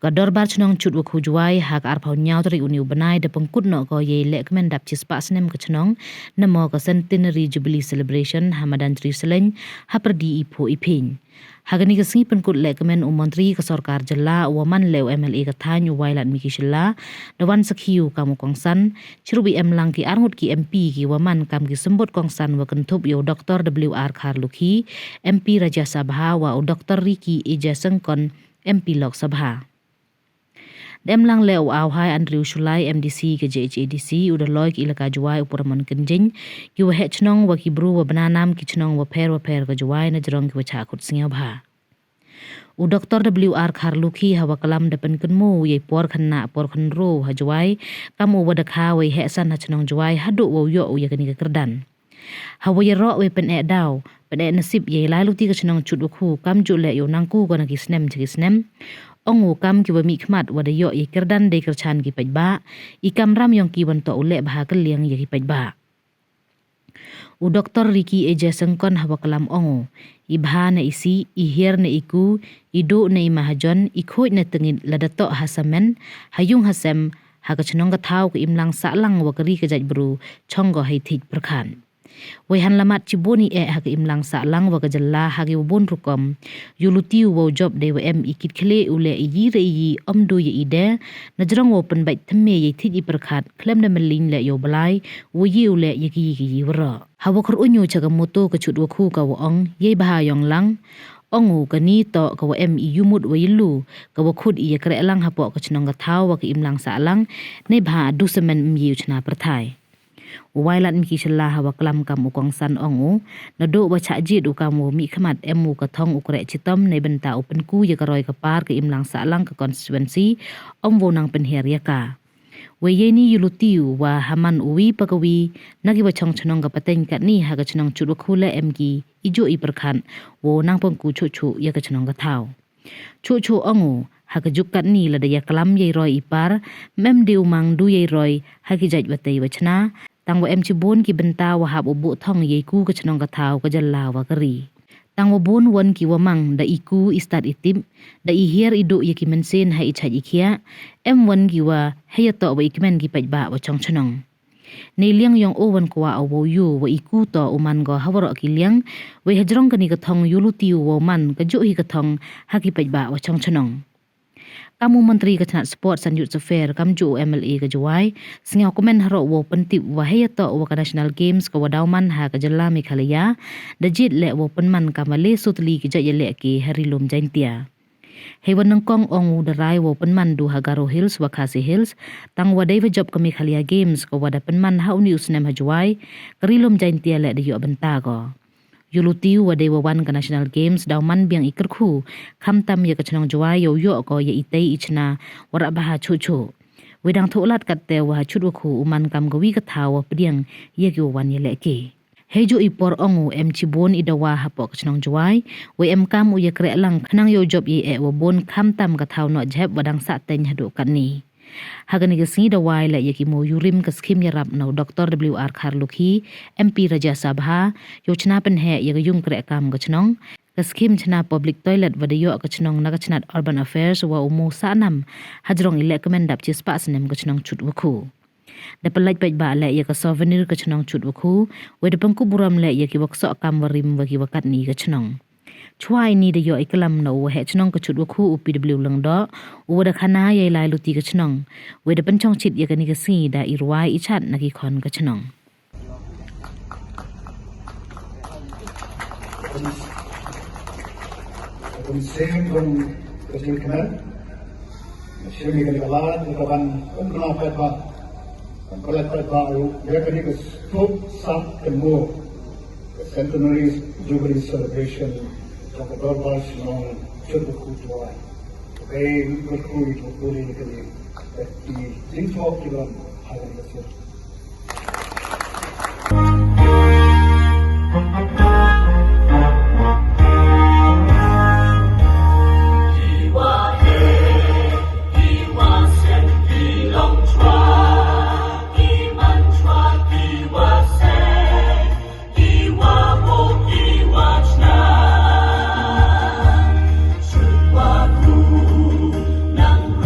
Kador bar chnong Chutwakhu juai hak arpau nyau tari uniu benai de pengkut no ko ye lehkmen dap cispa snem ke chnong namo ke centenary jubilee celebration hamadan Jerusalem haperdi ipo phieñ hagani ke singi pengkut lehkmen menteri ke sarkar jela waman lew MLA ke thanyu wailat mikishla dawan sakhiu kamu kongsan chirubi emlang ki arngut ki MP ki waman kam ki sembut kongsan wa kentup yo Dr. WR Kharlukhi MP Rajya Sabha wa Dr. Riki Eja Sengkon MP Lok Sabha Demlang lew au hai Andrew Shulai MDC ke JHADC udah loy ki ilaka juai upuraman kenjing ki wa chnong wa ki bru wa bananam ki chnong wa per ke juai na jerong ki wa chakut singaw bha. U Dr. WR Kharlukhi hawa kalam depan kenmu ye por khanna por khanro ha juai kamu wa dakha wa san ha chnong juai hadu wa yo ya kani ke kerdan. Hawa ye ro we pen e daw pen e nasib ye lai luti ke chnong Chutwakhu kam ju le yo nangku ko na ki snem Ongu kam ki bami khmat wada yo ye kerdan de kerchan ki pajba ikam ram yong ki banto ule bah keliang ye ki pajba u Dr. Riki Eja Sengkon hawa kalam ongu ibha na isi ihir na iku idu na imahajon ikhoi na tengin ladato hasamen hayung hasem hakachnong ka thau ki imlang salang wa kari ka jaj bru chonggo hai thik prakhan Waihan lamat ciboni hak imlang salang wa kajalla hagi wabon rukom yuluti wa job de wa ikit khle ule yi re yi omdu ye ide najrong wa pen bait thme ye thit i perkhat klem na melin le yo balai wo yi ule ye ki wra hawa khur unyu chaga moto ka Chutwakhu ka wa ong ye ba yong lang ongu kani to ka wa yumut wa yilu ka wa khud i kre lang hapo ka chnong ka thau wa ki imlang salang ne ba du semen myi chna prathai Wailat miki shalla hawa kelam kamu kongsan ongu nado baca jid u kamu mi khmat emu ka thong ukre chitom nei benta open ku ye karoi ka par ke imlang salang ka constituency om wonang penher ya ka weyeni yulutiu wa haman uwi pakawi nagi bachong chnong ka pateng ka ni ha ka chnong Chutwakhu le mki ijo i perkhan wo nang pengku chu ya ka chnong ka thau chu ongu hakajuk kat ni lada ya kelam ye roi ipar mem diu mang du ye roi hakijaj batei wachna tang wa cibon ki benta wa hab ubu thong ye ku ka chnong ka thau ka jalla wa kari tang wa bon won ki wa mang da iku istat itim da I hier idu ye ki mensen ha ichaj ikhia M1 ki wa heya to wa ikmen ki pajba wa chong chnong nei liang yong owan kwa awo yu wa iku to uman go hawro ki liang we hajrong kani ka thong yuluti wa man ka jo hi ka thong ha ki pajba wa chong chnong Kamu menteri kechnat sport san youth affair kam ju MLA ke juai singaw komen haro wo pentip wa heyato wa ka national games ka wadauman ha ka jalla Meghalaya dajit le wo penman kamale sutli ki jayale ki harilum jaintia hewan nangkong ong darai wo penman du Hagaro Hills wa Khasi Hills tang wa dai job ka Meghalaya games ka wada penman ha uni usnem ha juai karilum jaintia le de yo benta ko Yuluti wa dewa wan ka national games dauman biang ikerkhu khamtam ye ka chnong juai yo ko ye itei ichna wara baha chu wedang tholat katte wa Chutwakhu uman kam gawi ka thawa pdiang ye ki wan ye leke hejo ipor ongu cibon idawa hapo ka chnong juai we kam u ye kre lang khnang yo job ye wa bon khamtam ka thaw no jhep wadang sa teng hadu kan ni Hagani ke singi dawai la ye ki mo yurim ke skim yarap no Dr. WR Kharlukhi MP Rajya Sabha yo chna pen he ye yung kre kam ke chnong ke skim chna public toilet wa de yo ke chnong na ke chnat urban affairs wa umu sanam hajrong lehkmen dap cispa snem ke chnong Chutwakhu da pelaj paj ba la ye ke souvenir ke chnong Chutwakhu we de pengku buram la ye ki wakso kam warim wa ki wakat ni ke chnong Chwai ni de yo ikalam no he chnong ka Chutwakhu UPW langdo u da khana ye lai luti ka chnong we da panchong chit ye kani ka si da irwai ichat na ki khon ka chnong Same from the lehkmen shimi ka galan ka ban umna pa pa kolat pa ye kani ka stop sap and more centenary jubilee celebration of the Dorbash on Chutwakhu juai. Okay, we will fully agree that the things of the Hagari Chutwakhu nang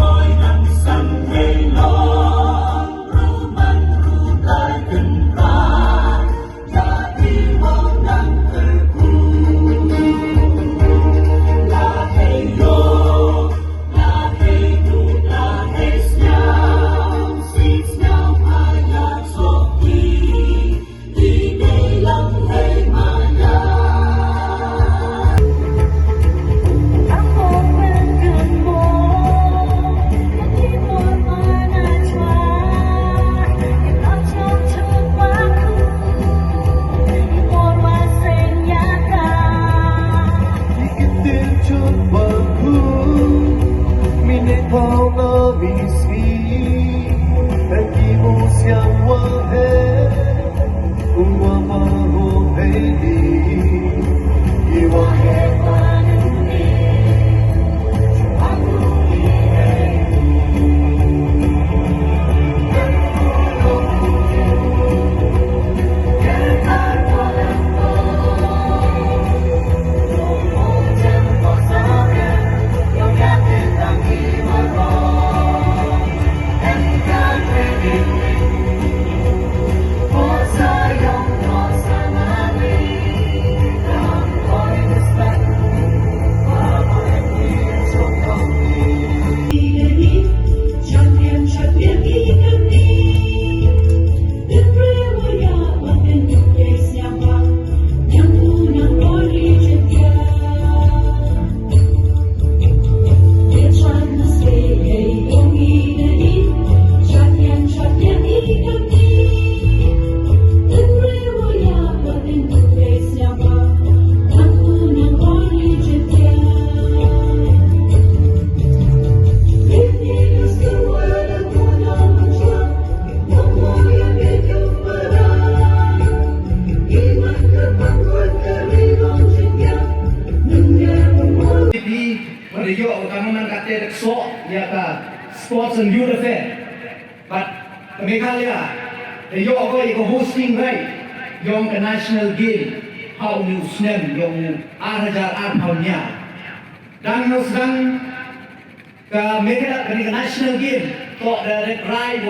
Sports and Youth Affairs. But Meghalaya, the yoga is hosting right, young national game, how you snem, young Arajar Arpaunya. Dan sedang ke Meghalaya national game, kok dari Rai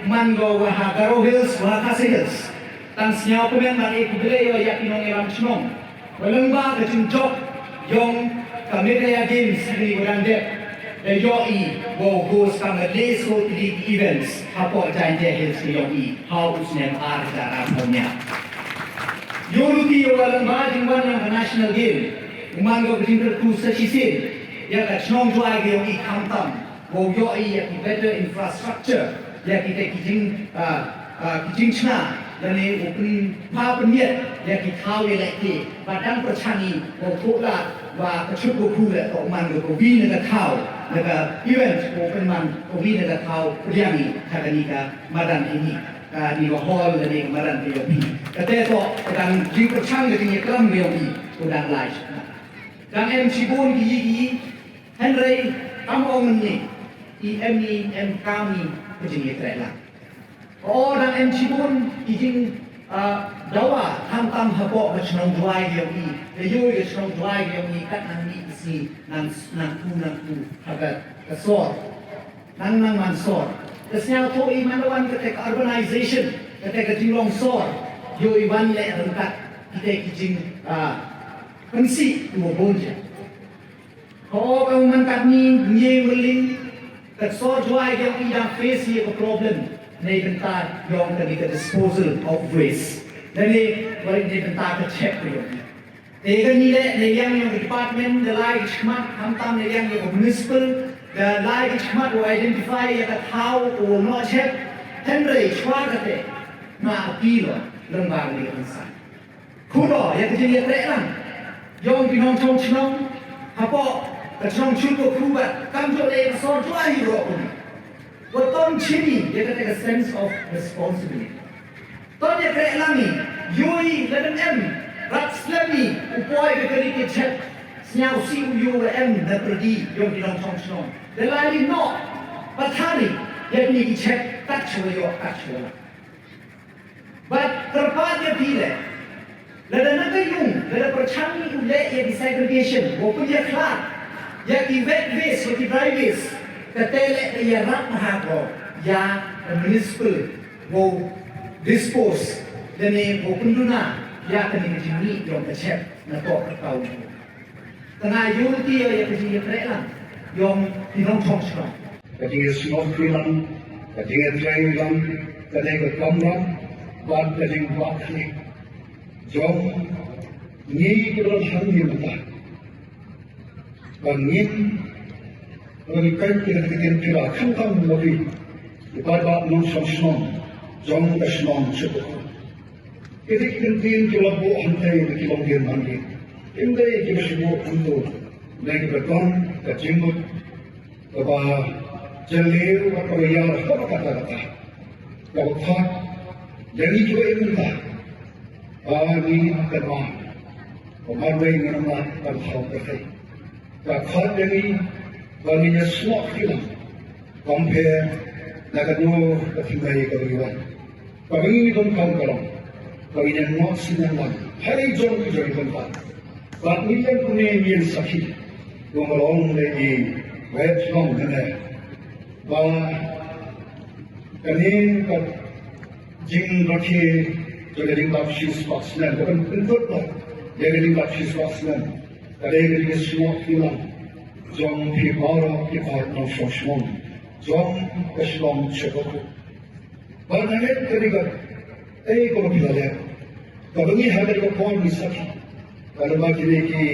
Mango Wahagaro Hills, Wahakasi Hills. Dan senyap pemain bagi kubelai yang pinong eram chnong. Walemba ke cincok, young ke Meghalaya Games di Wadandep. The Yoi will host some leasehold league events. Hapo Giant Hills Yoi, how snem Arja Raponya. Yoruti walang majing one ng national game. Umango Chutwakhu sa Chisin. Yaka chnong juay Yoi kamtam. Wo Yoi yaki better infrastructure. Yaki te kijing chna. Yani open papenyet yaki tau yelaki. Badang perchani wo thokla wa Chutwakhu le to umango ko vi na tau. Naga event open man ovi naga tau priami thaganika madan ini di hall ni madan POP kate to dan jing perchang ni kram POP udang live dan MC Bon gi Henry among ni em kami kejing yetrela oh dan MC Bon jing dawa tam hapo ke chnong juai yogi the yo ke chnong juai yogi kat nang ni si nang ku hagat ke sor nang man sor kesnya to I manawan ke urbanization ke jinglong sor yo I wan le rengkat kita kijing pensi tu bonja ko ka man kat ni ngie weling ke sor juai yogi dah face ye problem nei bentar yong ke disposal of waste dan ni balik ni bentar ke check yo Ega ni le yang department the lai chmat tam le yang municipal the lai chmat will identify that how or not check Henry chwagate ma apilo lembang ni insan kudo ya kejadian relang yong pinong chong chnong hapo ke chnong Chutwakhu ba kam jo le so jwa hi ro ni Waton chini dia kata a sense of responsibility. Ton dia kata lami, yui ledem rat slemi upoi ke keri ke chat snyau si uyu na perdi yong di long chong. The lali no patani dia ni ke chat tak chua yo tak chua. But terpat dia pile. Lada nak yung, lada perchangi ule ya di segregation, walaupun dia kelar, ya di wet waste, ya di dry waste. Katele ya rat mahako ya municipal wo dispose dene wo penduna ya kini jini yang kecep na to katau tengah yuti ya kini trelan yang dinong chong kini small freelan kini trailan kini kamran ban kini wakli jom ni kiro hangi mata bangin Mereka kita kira kantang mudi ibadat non sosnon jom kesnon Chutwakhu. Kita kira bu hantai di long dia mandi. Indai kita sebut untuk naik beton kejimut keba Jaleu atau yang apa kata-kata. Kalau khot, jadi juga itu tak. Ini kedua. Pemadai mengenai perhal berkait. Kalau khot jadi, kalau ini semua kita compare dengan dua ketinggalan kehidupan. Kalau ini pun kalau ini not sinan, hari jom jadi tempat. Kalau ini punya yang sakit, orang lagi web long mana. Bahwa kini kat jing rakhi jadi ringkap siswa snem, bukan bentuk lah. Jadi ringkap siswa snem, ada yang jadi semua hilang. Jom pihara pihar nong sosmon, jom keslong Chutwakhu. Bahwa nanti ketika kalau pilih, kalau ini ada yang kau misaki, kalau bagi lagi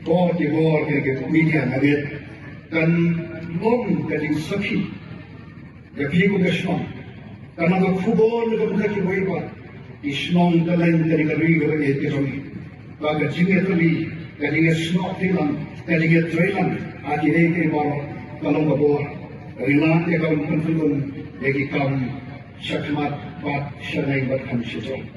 kau di luar lagi media nanti kan long jadi sakit. Ya piku kesnong, karena tu football itu bukan cuma itu, isnong kalian dari kali itu kami, baga jingat tadi, kalian snok tilang, kalian trailan, akhirnya kita bawa kalau bawa, kalian dia kalau penting lagi kam syakmat bat syarai bat kami sejauh.